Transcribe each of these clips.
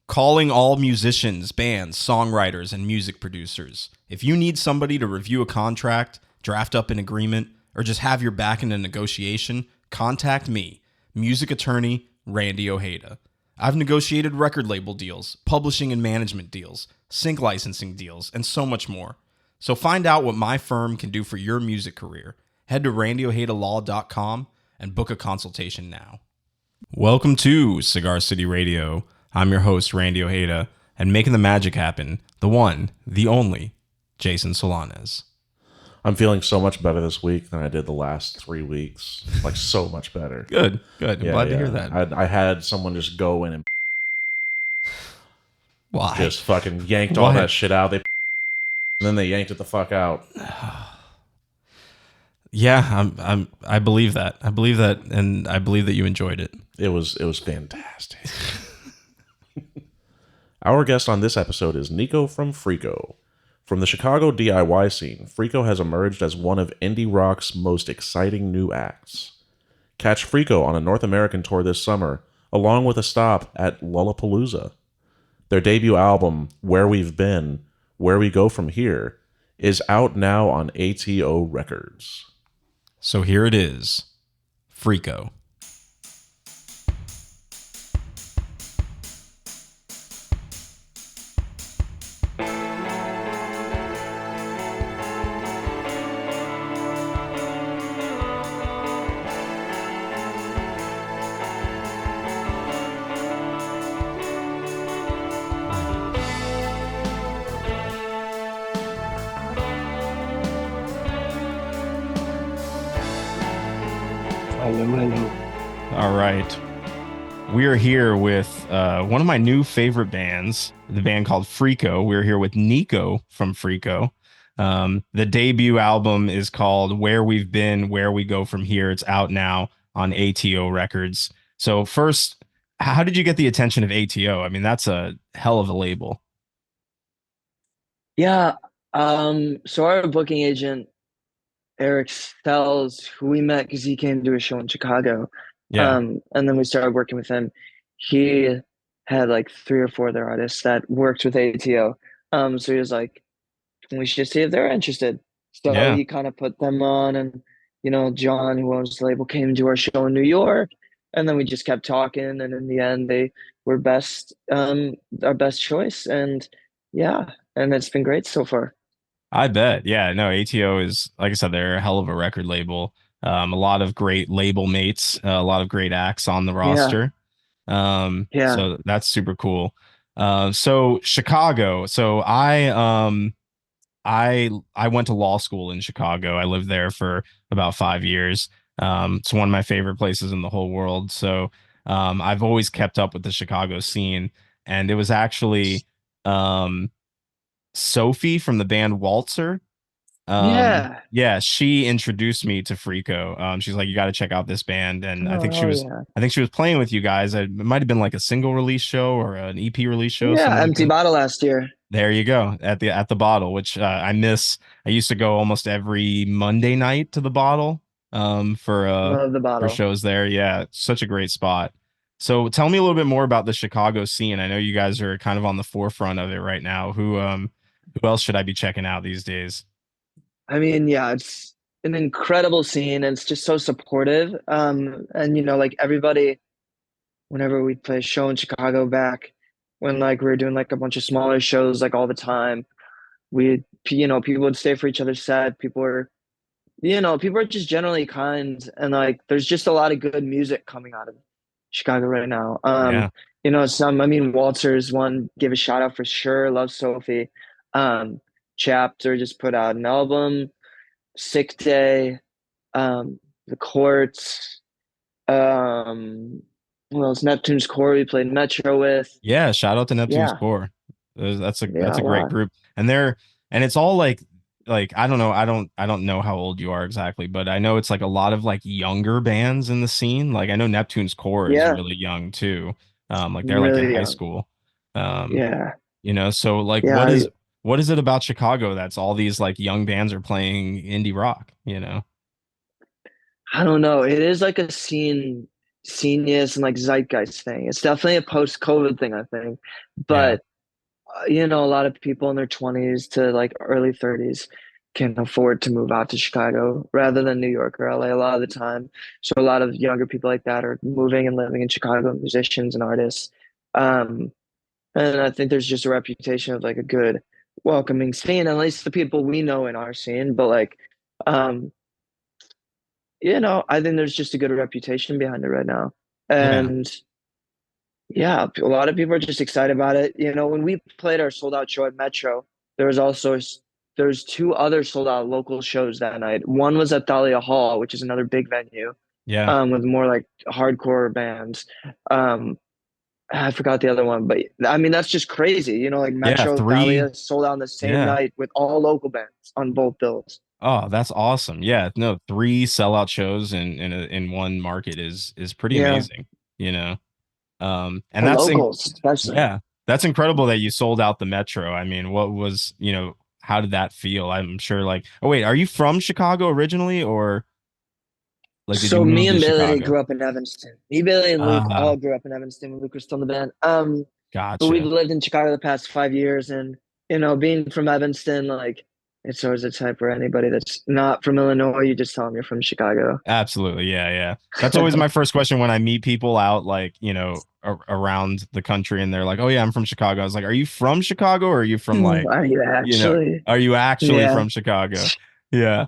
Calling all musicians, bands, songwriters, and music producers. If you need somebody to review a contract, draft up an agreement, or just have your back in a negotiation, contact me, music attorney Randy Ojeda. I've negotiated record label deals, publishing and management deals, sync licensing deals, and so much more. So find out what my firm can do for your music career. Head to randyojedalaw.com and book a consultation now. Welcome to Cigar City Radio. I'm your host, Randy Ojeda, and making the magic happen, the one, the only, Jason Solanes. I'm feeling so much better this week than I did the last 3 weeks. Like, so much better. Good. I'm glad to hear that. I had someone just go in and Why? just fucking yanked all that shit out. And then they yanked it the fuck out. Yeah, I believe that. I believe that, and I believe that you enjoyed it. It was fantastic. Our guest on this episode is Niko from Friko. From the Chicago DIY scene, Friko has emerged as one of indie rock's most exciting new acts. Catch Friko on a North American tour this summer, along with a stop at Lollapalooza. Their debut album, Where We've Been, Where We Go From Here, is out now on ATO Records. So here it is, Friko. All right. We are here with one of my new favorite bands, the band called Friko. We're here with Niko from Friko. The debut album is called Where We've Been, Where We Go From Here. It's out now on ATO Records. So first, how did you get the attention of ATO? I mean, that's a hell of a label. Yeah. So our booking agent, Eric Stells, who we met because he came to a show in Chicago. Yeah. And then we started working with him. He had like 3 or 4 other artists that worked with ATO. So he was like, we should see if they're interested. So Yeah. he kind of put them on, and John, who owns the label, came to our show in New York, and then we just kept talking, and in the end they were our best choice. And yeah, and it's been great so far. I bet. Yeah, no, ATO is, like I said, they're a hell of a record label. A lot of great label mates, a lot of great acts on the roster. Yeah. So that's super cool. So Chicago. So I went to law school in Chicago. I lived there for about 5 years. It's one of my favorite places in the whole world. So I've always kept up with the Chicago scene, and it was actually Sophie from the band Waltzer. Yeah, she introduced me to Friko. She's like, you got to check out this band, and I think she was playing with you guys. It might have been like a single release show or an EP release show. Yeah, Empty Bottle last year. There you go, at the Bottle, which I miss. I used to go almost every Monday night to the Bottle Love the Bottle. for shows there. Yeah, such a great spot. So tell me a little bit more about the Chicago scene. I know you guys are kind of on the forefront of it right now. Who else should I be checking out these days? I mean, yeah, it's an incredible scene, and it's just so supportive. And like everybody, whenever we play a show in Chicago back when like we were doing like a bunch of smaller shows like all the time, people would stay for each other's set. people are just generally kind, and like there's just a lot of good music coming out of Chicago right now. Yeah. Waltzer's one, give a shout out for sure. Love Sophie. Chapter just put out an album. Sick Day, The Courts, what else? Neptune's Core we played Metro with. Yeah, shout out to Neptune's Core. That's a great group. And it's all like I don't know, I don't know how old you are exactly, but I know it's like a lot of like younger bands in the scene. Like I know Neptune's Core is really young too. Like they're really like in young. high school. So like Yeah, what is it about Chicago that's all these like young bands are playing indie rock, I don't know. It is like a scene scenius and like zeitgeist thing. It's definitely a post-COVID thing, I think. Yeah. But a lot of people in their 20s to like early 30s can afford to move out to Chicago rather than New York or LA a lot of the time. So a lot of younger people like that are moving and living in Chicago, musicians and artists. Um, and I think there's just a reputation of like a good, welcoming scene, at least the people we know in our scene. But like, um, I think there's just a good reputation behind it right now. Yeah. And yeah, a lot of people are just excited about it. When we played our sold out show at Metro, there was also there's two other sold out local shows that night. One was at Thalia Hall, which is another big venue, Yeah. with more like hardcore bands. Um, I forgot the other one, but I mean that's just crazy. Like Yeah. Metro, Three. Thalia sold out on the same Yeah. night with all local bands on both bills. Oh, that's awesome. Yeah, no, three sellout shows in one market is pretty Yeah, amazing, you know. And for that's locals especially. yeah, that's incredible that you sold out the Metro. I mean, what was, how did that feel? I'm sure like, oh wait, are you from Chicago originally or like did you So me move to and Bailey Chicago? grew up in Evanston. Me, Bailey, and Luke Ah, all grew up in Evanston when Luke was still in the band. But we've gotcha. lived in Chicago the past 5 years, and being from Evanston, like it's always a type for anybody that's not from Illinois. You just tell them you're from Chicago. Absolutely. Yeah, yeah. That's always my first question when I meet people out like, around the country and they're like, "Oh yeah, I'm from Chicago." I was like, "Are you from Chicago or are you from like, Are you actually? are you actually Yeah. from Chicago?" Yeah.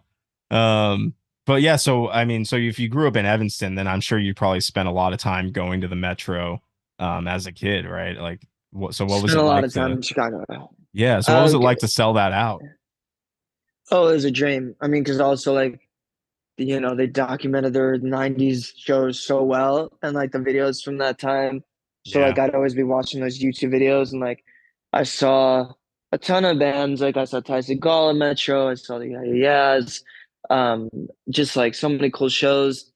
Um, but yeah, so I mean, so if you grew up in Evanston, then I'm sure you probably spent a lot of time going to the Metro as a kid, right? Like what was Spent it a lot like of time to in Chicago. yeah, so what was Uh, it like to sell that out? oh, it was a dream. I mean, because also like they documented their 90s shows so well and like the videos from that time. So Yeah. like I'd always be watching those YouTube videos and like I saw a ton of bands. Like I saw Ty Segall in Metro, I saw the Yaz, um, just like so many cool shows.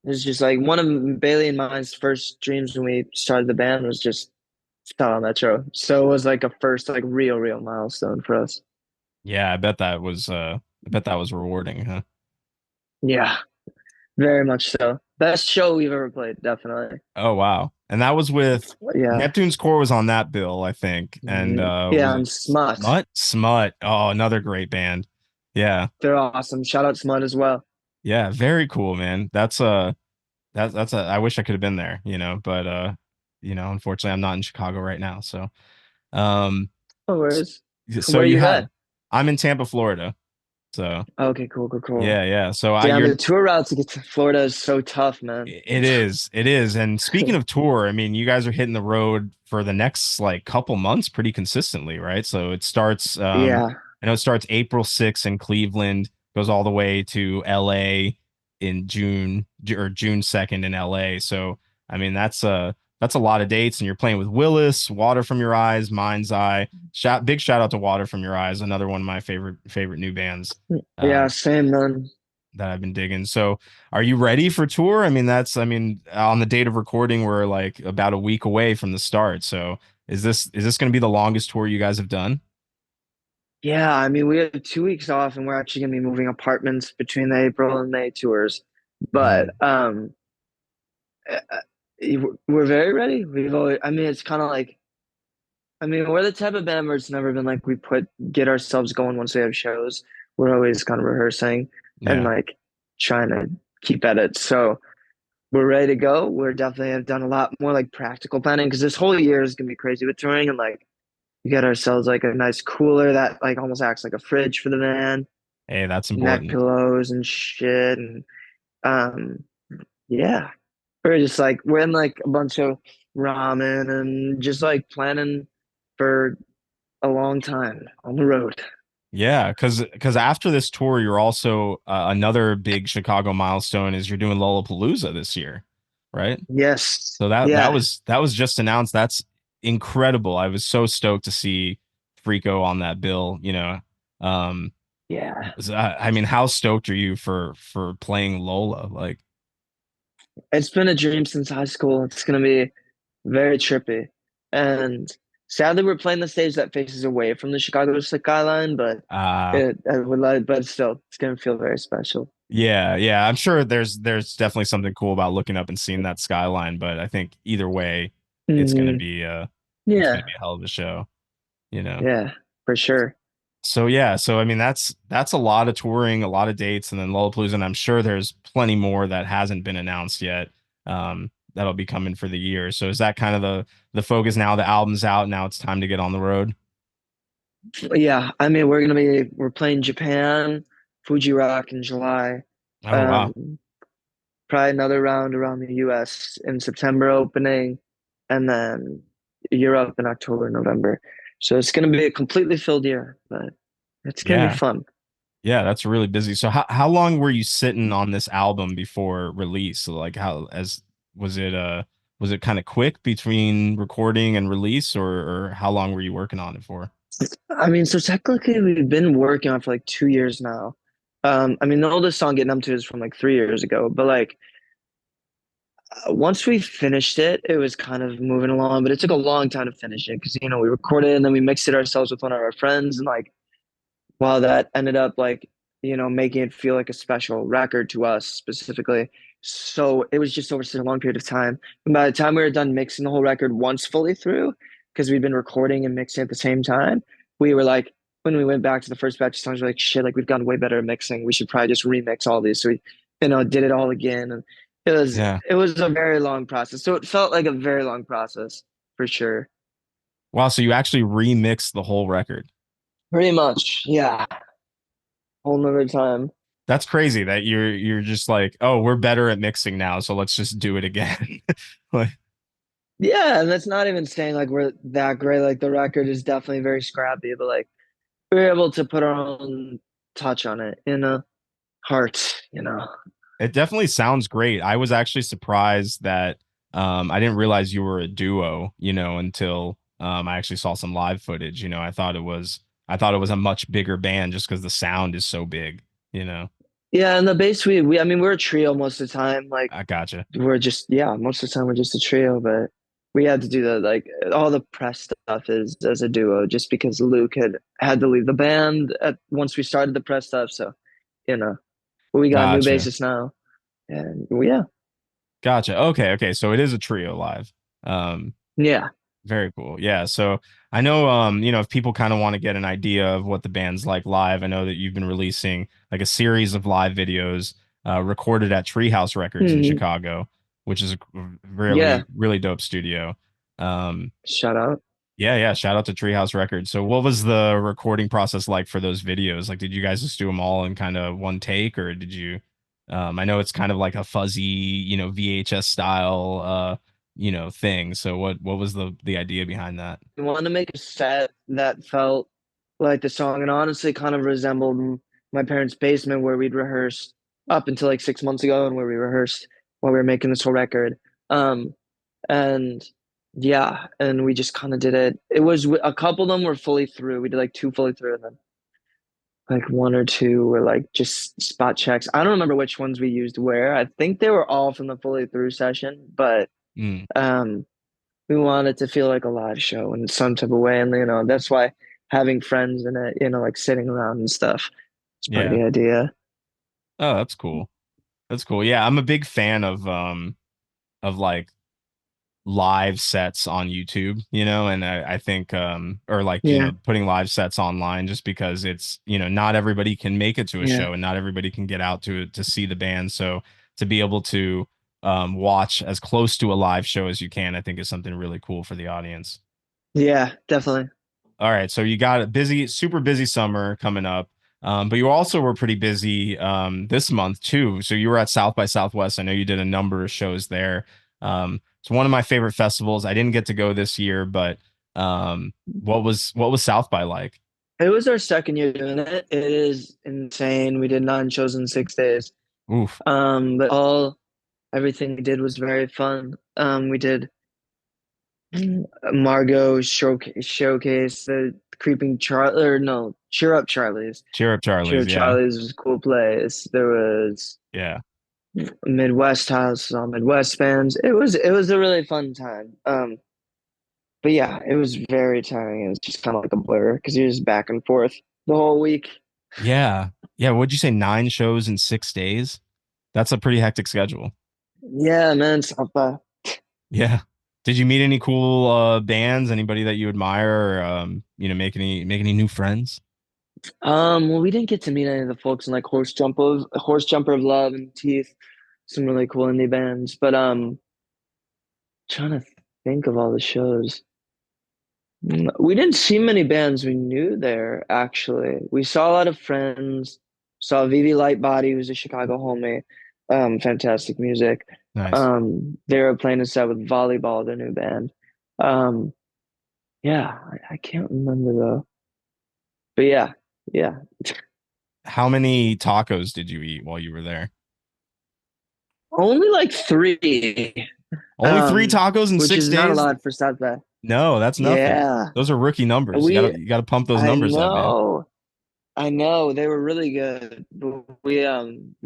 It was just like one of Bailey and mine's first dreams when we started the band was just sell out Metro. So it was like a first like real milestone for us. Yeah, I bet that was rewarding, huh? Yeah, very much so. Best show we've ever played, definitely. Oh wow. And that was with Yeah. Neptune's Core was on that bill, I think. And Yeah, was and it Smut. Smut? Smut. Oh, another great band. Yeah. They're awesome. Shout out Smut as well. Yeah, very cool, man. That's a I wish I could have been there, but unfortunately I'm not in Chicago right now. So um No s- worries. so Where you you at? had I'm in Tampa, Florida. So Okay, cool. yeah, yeah. So I Damn, you're the tour route to get to Florida is so tough, man. it is. It is. And speaking of tour, I mean, you guys are hitting the road for the next like couple months pretty consistently, right? So it starts Yeah. I know it starts April 6th in Cleveland, goes all the way to LA in June 2nd in LA. So I mean, that's a lot of dates and you're playing with Willis, Water from Your Eyes, Mind's Eye. Big shout out to Water from Your Eyes, another one of my favorite new bands. Yeah, Um, same, man. that I've been digging. So, are you ready for tour? I mean, on the date of recording, we're like about a week away from the start. So, is this going to be the longest tour you guys have done? Yeah, I mean, we have 2 weeks off and we're actually gonna be moving apartments between the April and May tours. But Mm, uh, we're very ready. I mean, it's kind of like I mean, we're the type of band where it's never been like we get ourselves going once we have shows. We're always kind of rehearsing and yeah. like trying to keep at it. So we're ready to go. We're definitely have done a lot more like practical planning because this whole year is gonna be crazy with touring and like we get ourselves like a nice cooler that like almost acts like a fridge for the van, Hey, that's neck important. pillows and shit. And um yeah. We're in like a bunch of ramen and just like planning for a long time on the road. Yeah, because after this tour, you're also another big Chicago milestone is you're doing Lollapalooza this year, right? Yes. So Yeah. that was just announced. That's incredible. I was so stoked to see Friko on that bill. Um, Yeah. I mean, how stoked are you for playing Lola? Like, It's been a dream since high school. It's gonna be very trippy. And Sadly, we're playing the stage that faces away from the Chicago skyline, but Uh I would like, but still, it's gonna feel very special. yeah, yeah. I'm sure there's definitely something cool about looking up and seeing that skyline, but I think either way, it's gonna Hmm. be it's gonna Yeah, be a hell of a show, you know. yeah, for sure. So yeah, so I mean that's a lot of touring, a lot of dates, and then Lollapalooza, and I'm sure there's plenty more that hasn't been announced yet. That'll be coming for the year. So is that kind of the focus now? The album's out, now it's time to get on the road. Yeah, I mean, we're playing Japan, Fuji Rock in July. Oh wow. Um, Probably another round around the US in September opening, and then Europe in October, November. So it's gonna be a completely filled year, but it's gonna be Yeah. fun. Yeah, that's really busy. So how long were you sitting on this album before release? So like how as was it kind of quick between recording and release, or how long were you working on it for? I mean, so technically we've been working on it for like 2 years now. I mean, the oldest song Get Numb To is from like 3 years ago, but like once we finished it, it was kind of moving along, but it took a long time to finish it because we recorded it and then we mixed it ourselves with one of our friends, and like wow, that ended up like making it feel like a special record to us specifically. So it was just over such a long period of time, and by the time we were done mixing the whole record once fully through, because we'd been recording and mixing at the same time, we were like, when we went back to the first batch of songs, we're like, shit, like we've gotten way better at mixing, we should probably just remix all these. So we did it all again, and it was Yeah. it was a very long process, so it felt like a very long process for sure. Wow, so you actually remixed the whole record. Pretty much, yeah, whole nother time. That's crazy that you're just like, oh, we're better at mixing now, so let's just do it again. Like, Yeah, and that's not even saying like we're that great. Like the record is definitely very scrappy, but like we're able to put our own touch on it in a heart. it definitely sounds great. I was actually surprised that I didn't realize you were a duo, until I actually saw some live footage. I thought it was a much bigger band just because the sound is so big. Yeah, and the bass we I mean we're a trio most of the time. Like I gotcha. we're just yeah, most of the time we're just a trio, but we had to do the like all the press stuff is as a duo just because Luke had to leave the band at once we started the press stuff. So, you know, we got a new Gotcha. bassist now. And yeah. Gotcha. Okay, okay. So it is a trio live. Um, Yeah. Very cool. Yeah. So I know, if people kind of want to get an idea of what the band's like live, I know that you've been releasing like a series of live videos, recorded at Treehouse Records in Mhm. Chicago, which is a really, Yeah. really dope studio. Um, Shout out. yeah, yeah. Shout out to Treehouse Records. So what was the recording process like for those videos? Like, did you guys just do them all in kind of one take, or did you, I know it's kind of like a fuzzy, VHS style, thing. So what was the idea behind that? We wanted to make a set that felt like the song and honestly kind of resembled my parents' basement where we'd rehearsed up until like 6 months ago and where we rehearsed while we were making this whole record. Um, and yeah, and we just kind of did it. It was a couple of them were fully through. We did like two fully through and then like one or two were like just spot checks. I don't remember which ones we used where. I think they were all from the fully through session, but Mm, um we want it to feel like a live show in some type of way. And, that's why having friends in it, like sitting around and stuff, it's part of yeah. the idea. Oh, that's cool. That's cool. Yeah, I'm a big fan of like live sets on YouTube, and I think or like, Yeah. putting live sets online just because it's, not everybody can make it to a Yeah. show and not everybody can get out to see the band. So to be able to watch as close to a live show as you can, I think is something really cool for the audience. Yeah, definitely. All right, so you got a busy, super busy summer coming up, but you also were pretty busy this month too. So you were at South by Southwest. I know you did a number of shows there. It's one of my favorite festivals. I didn't get to go this year, but what was South by like? It was our second year doing it. It is insane. We did 9 shows in 6 days. Oof, But everything we did was very fun. We did Margot showcase, the Creeping Charlie, or no, Cheer Up Charlie's. cheer up, Cheer Charlie's. Up Yeah, Charlie's was a cool place. There was yeah, Midwest House, all Midwest bands. It was a really fun time. but yeah, it was very tiring. It was just kind of like a blur because you're just back and forth the whole week. Yeah. Yeah. What'd you say? 9 shows in 6 days? That's a pretty hectic schedule. Yeah, man, it's not bad. Yeah. Did you meet any cool bands? Anybody that you admire? Or, make any new friends? Well, we didn't get to meet any of the folks in like Horse Jumper of Love and Teeth, some really cool indie bands. But trying to think of all the shows. We didn't see many bands we knew there, actually. We saw a lot of friends, saw Vivi Lightbody, who's a Chicago homie. Fantastic music. Nice. They were playing a set with Volleyball, their new band. Um, yeah, I can't remember though. But yeah, yeah. How many tacos did you eat while you were there? Only like three, Only three tacos in which six is not a days? lot for South Bay. No, that's nothing. Yeah, Those are rookie numbers. we, You gotta pump those I numbers up, man. know. I know they were really good. But we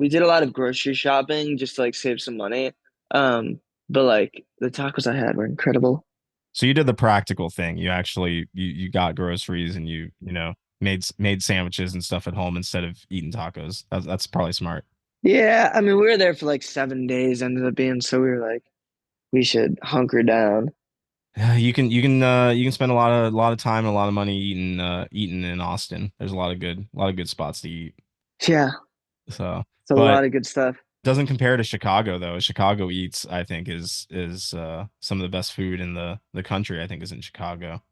did a lot of grocery shopping just to like save some money. But like the tacos I had were incredible. So you did the practical thing. You actually you got groceries and made sandwiches and stuff at home instead of eating tacos. That's probably smart. Yeah, I mean we were there for like 7 days ended up being, so we were like we should hunker down. Yeah, you can spend a lot of time and a lot of money eating in Austin. There's a lot of good spots to eat. Yeah, So, it's a but lot of good stuff. doesn't compare to Chicago though. Chicago eats, I think, is some of the best food in the country. I think is in Chicago.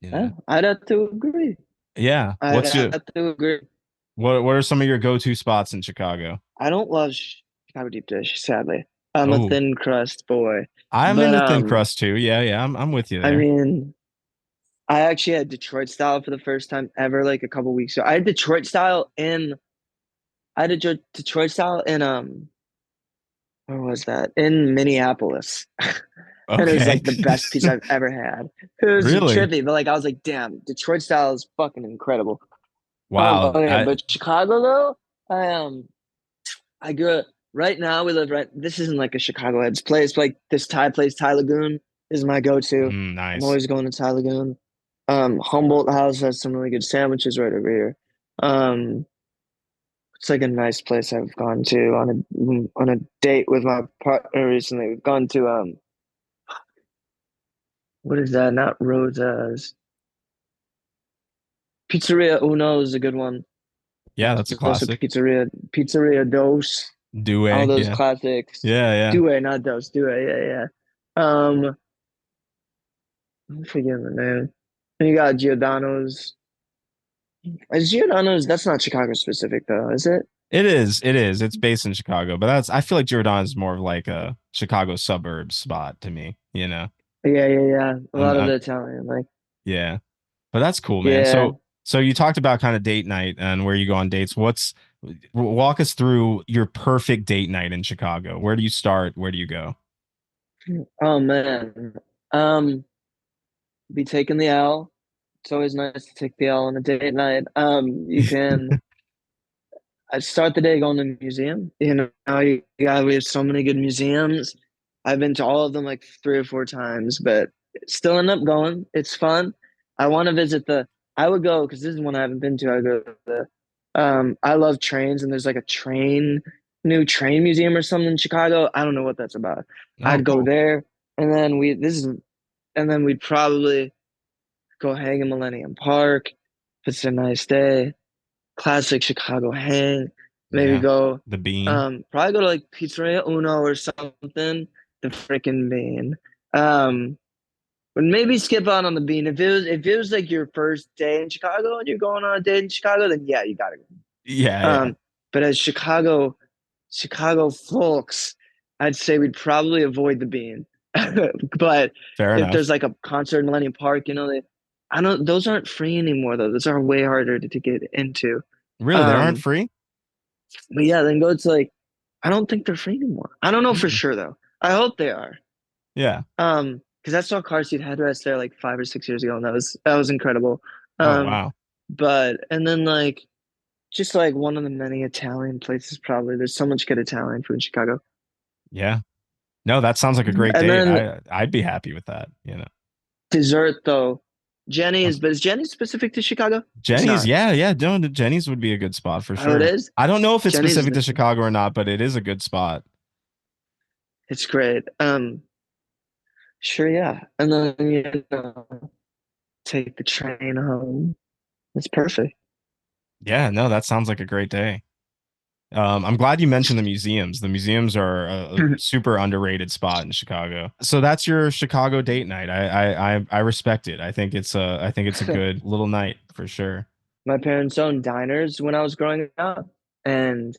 You Yeah, know. I'd have to agree. Yeah. I'd have to agree. What are some of your go-to spots in Chicago? I don't love Chicago deep dish, sadly. I'm a Oh, thin crust boy. I'm But into thin crust too. Yeah, yeah, I'm with you I there. mean, I actually had Detroit style for the first time ever, like a couple weeks ago. I had Detroit style in where was that? In Minneapolis. And it was Okay. like the best pizza I've ever had. It was Really? trippy, but like I was like, damn, Detroit style is fucking incredible. Wow. Oh yeah, but Chicago though, I grew up right now. We live right. This isn't like a Chicago heads place, but like this Thai place, Thai Lagoon, is my go-to. I'm Nice. always going to Thai Lagoon. Humboldt House has some really good sandwiches right over here. It's like a nice place I've gone to on a date with my partner recently. We've gone to what is that? Not Rosa's. Pizzeria Uno is a good one. Yeah, that's a There's also classic. Pizzeria Dos. Due. All those Yeah. classics. Yeah, yeah. Due, not Dos. Due, yeah, yeah. I'm forgetting the name. And you got Giordano's. Is Giordano's? That's not Chicago specific though, is it? It is. It is. It's based in Chicago, but I feel like Jordan is more of like a Chicago suburb spot to me, you know. Yeah, yeah, yeah. A I'm, lot of I'm the Italian, like, yeah. But that's cool, man. yeah. So you talked about kind of date night and where you go on dates. Walk us through your perfect date night in Chicago. Where do you start? Where do you go? Oh man. Um, be taking the L. It's always nice to take the L on a date night. You can I start the day going to the museum. We have so many good museums. I've been to all of them like 3 or 4 times, but still end up going. It's fun. I want to visit I would go because this is one I haven't been to. I go to I love trains, and there's like new train museum or something in Chicago. I don't know what that's about. Oh, I'd go cool. there, and then we'd probably go hang in Millennium Park if it's a nice day. Classic Chicago hang. Maybe Yeah. go, The bean. probably go to like Pizzeria Uno or something. The freaking bean. Um, but maybe skip out on the bean. If it was like your first day in Chicago and you're going on a date in Chicago, then yeah, you gotta go. Yeah, yeah. But as Chicago folks, I'd say we'd probably avoid the bean. But Fair if enough. there's like a concert in Millennium Park, I don't. Those aren't free anymore though. Those are way harder to get into. Really, they aren't Um, free? but yeah, then go to like, I don't think they're free anymore. I don't know for Hmm. sure though. I hope they are. Yeah. Because I saw car seat headrest there like 5 or 6 years ago, and that was incredible. Oh, Um, wow. but and then like just like one of the many Italian places probably. There's so much good Italian food in Chicago. Yeah. No, that sounds like a great And date. then I'd be happy with that, you know. dessert though, Jenny's, but is Jenny specific to Chicago? It's Jenny's, not. yeah, yeah, no, Jenny's would be a good spot for Oh, it sure. is. I don't know if it's Jenny's, specific to Chicago or not, but it is a good spot. it's great. Sure, yeah. And then take the train home. It's perfect. Yeah, no, that sounds like a great day. I'm glad you mentioned the museums. The museums are a super underrated spot in Chicago. So that's your Chicago date night. I respect it. I think it's a good little night for sure. My parents owned diners when I was growing up, and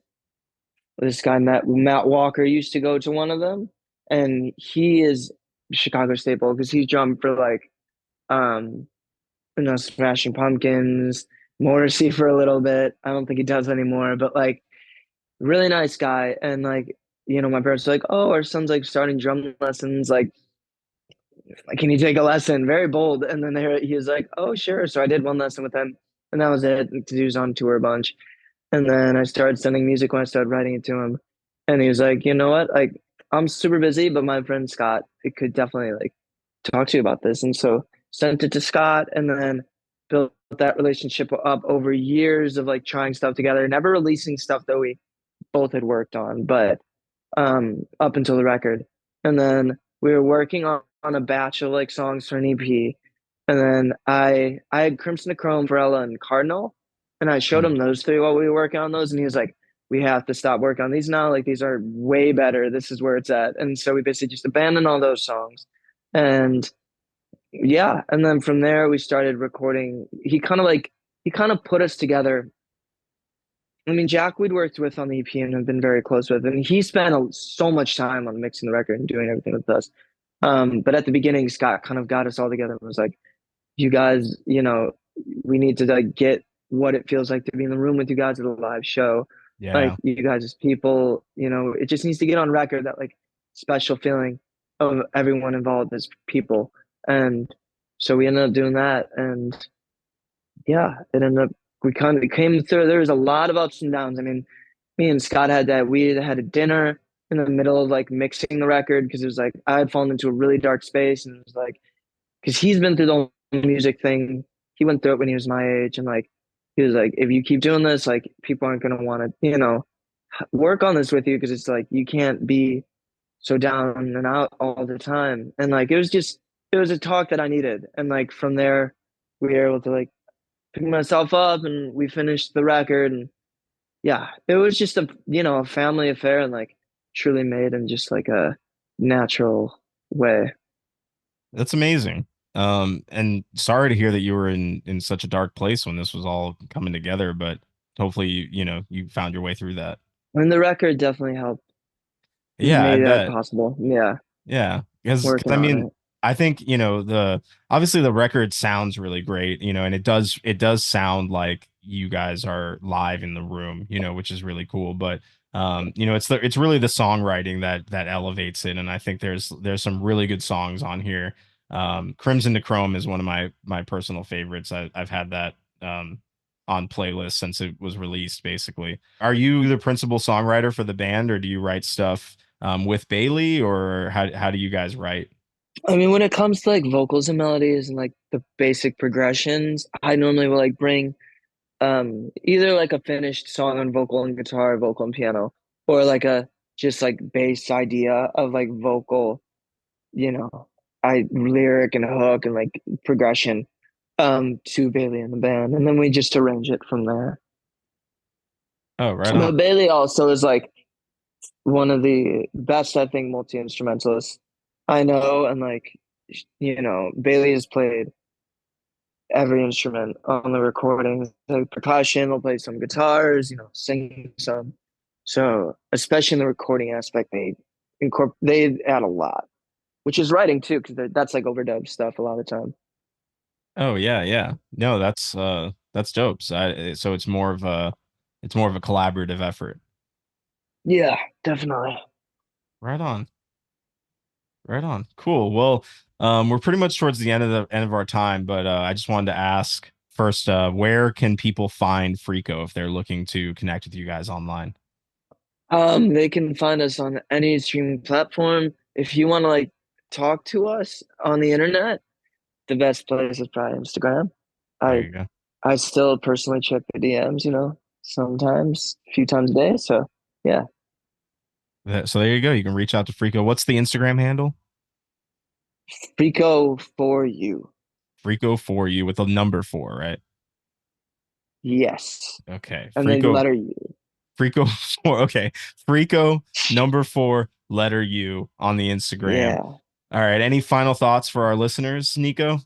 this guy Matt Walker used to go to one of them, and he is Chicago staple because he's drummed for like um Smashing Pumpkins, Morrissey for a little bit. I don't think he does anymore, but like really nice guy. And like, my parents were like, "Oh, our son's like starting drum lessons. Like, can you take a lesson?" Very bold. And then he was like, "Oh, sure." So I did one lesson with him, and that was it. He was on tour a bunch. And then I started sending music when I started writing it to him. And he was like, "You know what? Like, I'm super busy, but my friend Scott, it could definitely like talk to you about this." And so sent it to Scott, and then built that relationship up over years of like trying stuff together, never releasing stuff that we both had worked on, but up until the record. And then we were working on a batch of like songs for an EP. And then I had Crimson to Chrome, Varela, and Cardinal. And I showed Hmm. him those three while we were working on those. And he was like, "We have to stop working on these now. Like these are way better. This is where it's at." And so we basically just abandoned all those songs. And yeah, and then from there we started recording. He kind of put us together. I mean, Jack we'd worked with on the EP and have been very close with, and he spent so much time on mixing the record and doing everything with us. But at the beginning, Scott kind of got us all together and was like, "You guys, we need to like get what it feels like to be in the room with you guys at a live show. Like Yeah. you guys as people, it just needs to get on record that like special feeling of everyone involved as people." And so we ended up doing that, and yeah, it ended up we kind of came through. There was a lot of ups and downs. I mean, me and Scott we had a dinner in the middle of like mixing the record because it was like I had fallen into a really dark space, and it was like because he's been through the whole music thing. He went through it when he was my age, and like he was like, "If you keep doing this, like people aren't gonna want to, work on this with you because it's like you can't be so down and out all the time." And like it was a talk that I needed, and like from there we were able to like pick myself up, and we finished the record. And yeah, it was just a family affair, and like truly made in just like a natural way. That's amazing. And sorry to hear that you were in such a dark place when this was all coming together, but hopefully you found your way through that. And the record definitely helped, Yeah, I made that bet. possible. Yeah, Yeah, because working I on mean, it. I think the obviously the record sounds really great, and it does sound like you guys are live in the room, which is really cool. But it's really the songwriting that elevates it, and I think there's some really good songs on here. Crimson to Chrome is one of my personal favorites. I've had that on playlist since it was released. Basically, are you the principal songwriter for the band, or do you write stuff? With Bailey, or how do you guys write? I mean, when it comes to like vocals and melodies and like the basic progressions, I normally will like bring either like a finished song on vocal and guitar, vocal and piano, or like a just like bass idea of like vocal, you know, I lyric and hook and like progression to Bailey and the band. And then we just arrange it from there. Oh, right on. But Bailey also is like one of the best, I think, multi instrumentalists I know. And like, Bailey has played every instrument on the recordings, like percussion, they'll play some guitars, sing some. So, especially in the recording aspect, they add a lot, which is writing too, because that's like overdub stuff a lot of the time. Oh yeah, yeah. No, that's dope. So it's more of a collaborative effort. Yeah, definitely. Right on. Right on. Cool. Well, we're pretty much towards the end of our time, but I just wanted to ask first, where can people find Friko if they're looking to connect with you guys online? They can find us on any streaming platform. if you want to like talk to us on the internet, the best place is probably Instagram. There I you go. I still personally check the DMs, sometimes a few times a day. So yeah, So there you go. You can reach out to Friko. What's the Instagram handle? Friko for you. Friko for you with a number 4, right? Yes, Okay. and then letter U. Friko 4. Okay. Friko number 4, letter U on the Instagram. Yeah. All right. Any final thoughts for our listeners, Niko?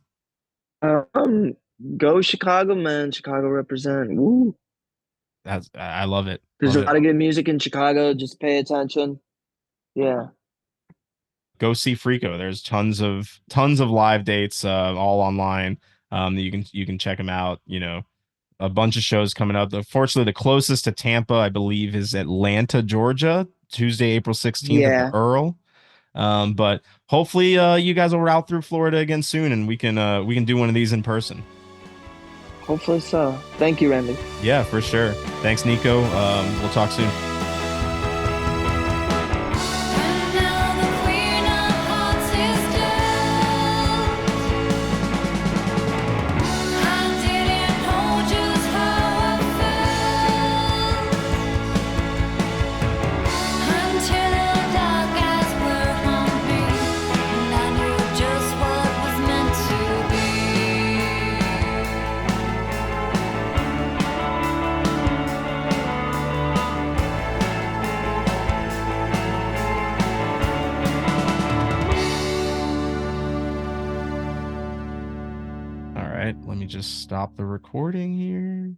Um, Go Chicago, man. Chicago represent. Woo. I love it. There's Love a it. lot of good music in Chicago. Just pay attention. Yeah. Go see Friko. There's tons of live dates, all online. That you can check them out. A bunch of shows coming up. Fortunately, the closest to Tampa, I believe, is Atlanta, Georgia, Tuesday, April 16th at the Yeah. Earl. But hopefully, you guys will route through Florida again soon, and we can do one of these in person. Hopefully so. Thank you, Randy. Yeah, for sure. Thanks, Niko. We'll talk soon. And now the queen of hearts is dead. I didn't know just how I felt until the dark eyes were on me, and I knew just what was meant to be. All right, let me just stop the recording here.